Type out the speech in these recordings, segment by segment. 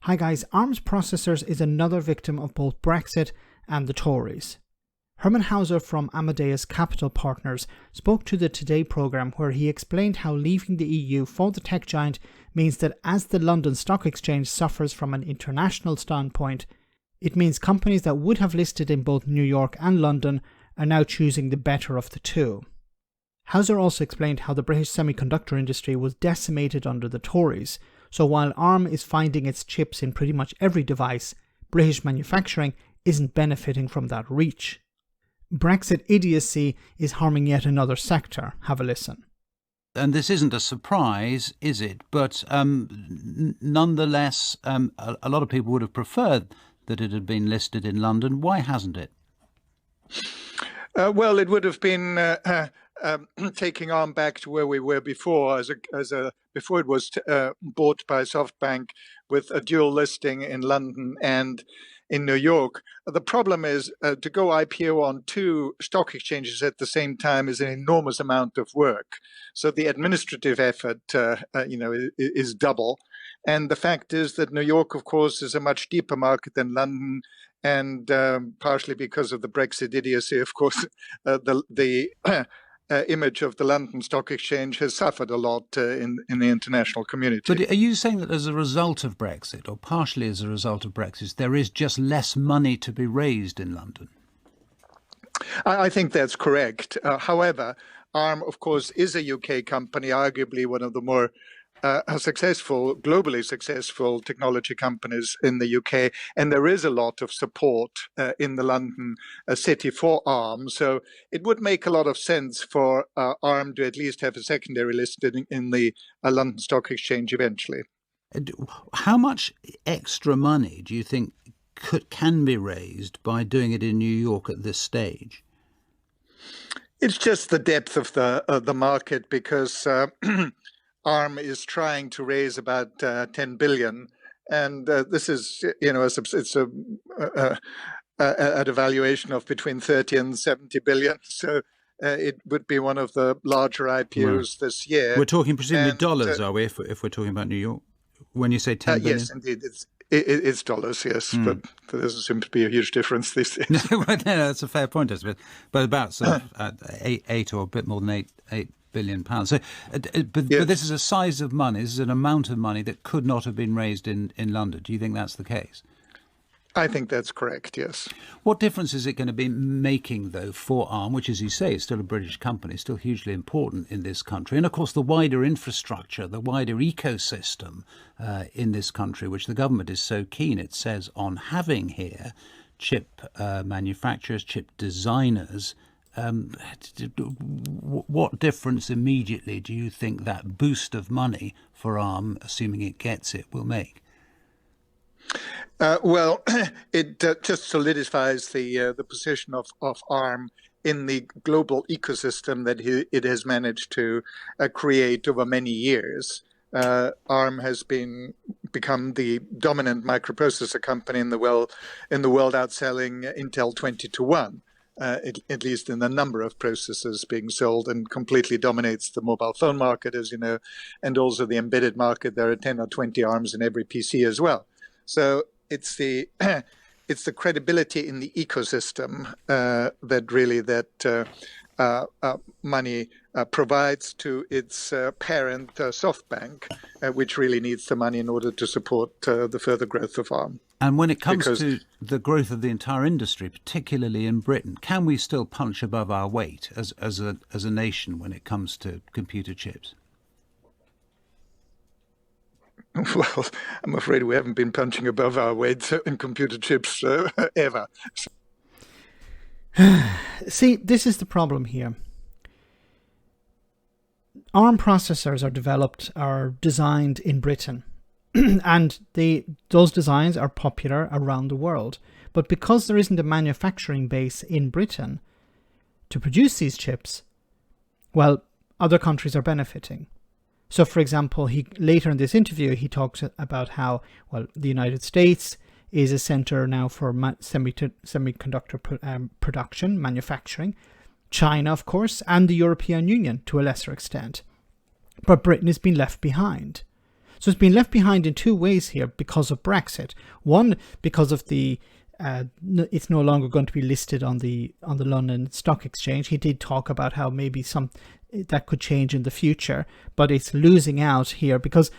Hi guys, Arms Processors is another victim of both Brexit and the Tories. Hermann Hauser from Amadeus Capital Partners spoke to the Today programme where he explained how leaving the EU for the tech giant means that as the London Stock Exchange suffers from an international standpoint, it means companies that would have listed in both New York and London are now choosing the better of the two. Hauser also explained how the British semiconductor industry was decimated under the Tories, so while ARM is finding its chips in pretty much every device, British manufacturing isn't benefiting from that reach. Brexit idiocy is harming yet another sector. Have a listen. And this isn't a surprise, is it? But nonetheless, a lot of people would have preferred that it had been listed in London. Why hasn't it? Well, it would have been taking ARM back to where we were before, before it was bought by SoftBank with a dual listing in London and in New York. The problem is to go IPO on two stock exchanges at the same time is an enormous amount of work. So the administrative effort, is double. And the fact is that New York, of course, is a much deeper market than London. And partially because of the Brexit idiocy, of course, the image of the London Stock Exchange has suffered a lot in the international community. But are you saying that as a result of Brexit, or partially as a result of Brexit, there is just less money to be raised in London? I think that's correct. However, ARM, of course, is a UK company, arguably one of the more globally successful technology companies in the UK, and there is a lot of support in the London city for ARM. So it would make a lot of sense for ARM to at least have a secondary listing in the London Stock Exchange eventually. How much extra money do you think can be raised by doing it in New York at this stage? It's just the depth of the market, because ARM is trying to raise about 10 billion, and this is, it's at a valuation of between 30 and 70 billion. So it would be one of the larger IPOs this year. We're talking presumably dollars, are we? If we're talking about New York, when you say 10 billion? Yes, indeed, it's dollars. Yes, but there doesn't seem to be a huge difference these days. No, that's a fair point, I suppose. But about sort of eight or a bit more than eight billion pounds. So, but this is a size of money. This is an amount of money that could not have been raised in London. Do you think that's the case? I think that's correct, yes. What difference is it going to be making, though, for ARM, which, as you say, is still a British company, still hugely important in this country, and, of course, the wider infrastructure, the wider ecosystem in this country, which the government is so keen, it says, on having here, chip manufacturers, chip designers. What difference immediately do you think that boost of money for ARM, assuming it gets it, will make? Well, it just solidifies the position of ARM in the global ecosystem that it has managed to create over many years. ARM has become the dominant microprocessor company in the world, outselling Intel 20-1. At least in the number of processors being sold, and completely dominates the mobile phone market, as you know, and also the embedded market. There are 10 or 20 ARMs in every PC as well. So it's the credibility in the ecosystem that money provides to its parent SoftBank, which really needs the money in order to support the further growth of ARM. And when it comes to the growth of the entire industry, particularly in Britain, can we still punch above our weight as a nation when it comes to computer chips? Well, I'm afraid we haven't been punching above our weight in computer chips ever. See, this is the problem here. ARM processors are designed in Britain. And those designs are popular around the world. But because there isn't a manufacturing base in Britain to produce these chips, well, other countries are benefiting. So, for example, later in this interview, he talks about how, well, the United States is a center now for semiconductor production, manufacturing. China, of course, and the European Union to a lesser extent. But Britain has been left behind. So it's been left behind in two ways here because of Brexit. One, because of the it's no longer going to be listed on the London Stock Exchange. He did talk about how maybe that could change in the future, but it's losing out here because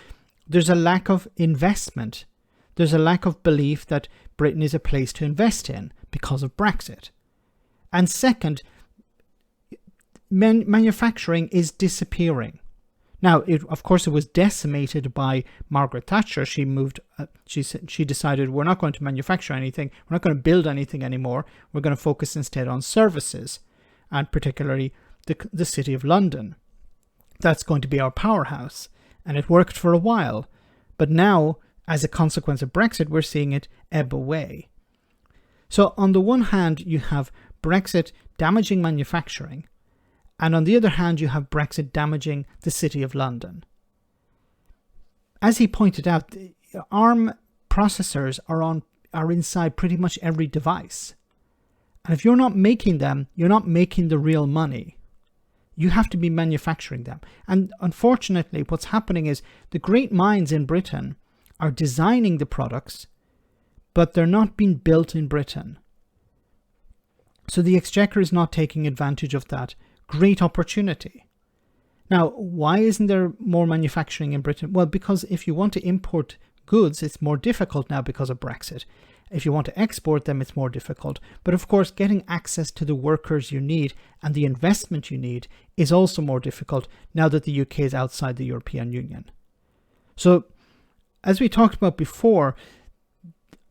there's a lack of investment. There's a lack of belief that Britain is a place to invest in because of Brexit. And second, manufacturing is disappearing. Now, of course, it was decimated by Margaret Thatcher. She moved. She decided we're not going to manufacture anything. We're not going to build anything anymore. We're going to focus instead on services, and particularly the City of London. That's going to be our powerhouse, and it worked for a while. But now, as a consequence of Brexit, we're seeing it ebb away. So on the one hand, you have Brexit damaging manufacturing, and on the other hand, you have Brexit damaging the City of London. As he pointed out, ARM processors are inside pretty much every device. And if you're not making them, you're not making the real money. You have to be manufacturing them. And unfortunately, what's happening is the great minds in Britain are designing the products, but they're not being built in Britain. So the Exchequer is not taking advantage of that great opportunity. Now, why isn't there more manufacturing in Britain? Well, because if you want to import goods, it's more difficult now because of Brexit. If you want to export them, it's more difficult. But of course, getting access to the workers you need and the investment you need is also more difficult now that the UK is outside the European Union. So, as we talked about before,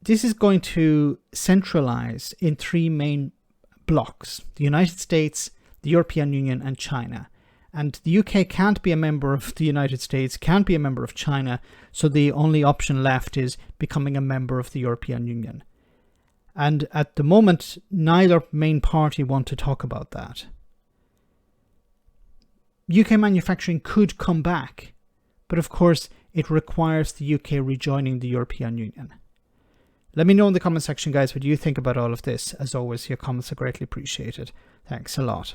this is going to centralize in three main blocks: the United States, the European Union, and China. And the UK can't be a member of the United States, can't be a member of China, so the only option left is becoming a member of the European Union. And at the moment, neither main party want to talk about that. UK manufacturing could come back, but of course it requires the UK rejoining the European Union. Let me know in the comment section, guys, what you think about all of this. As always, your comments are greatly appreciated. Thanks a lot.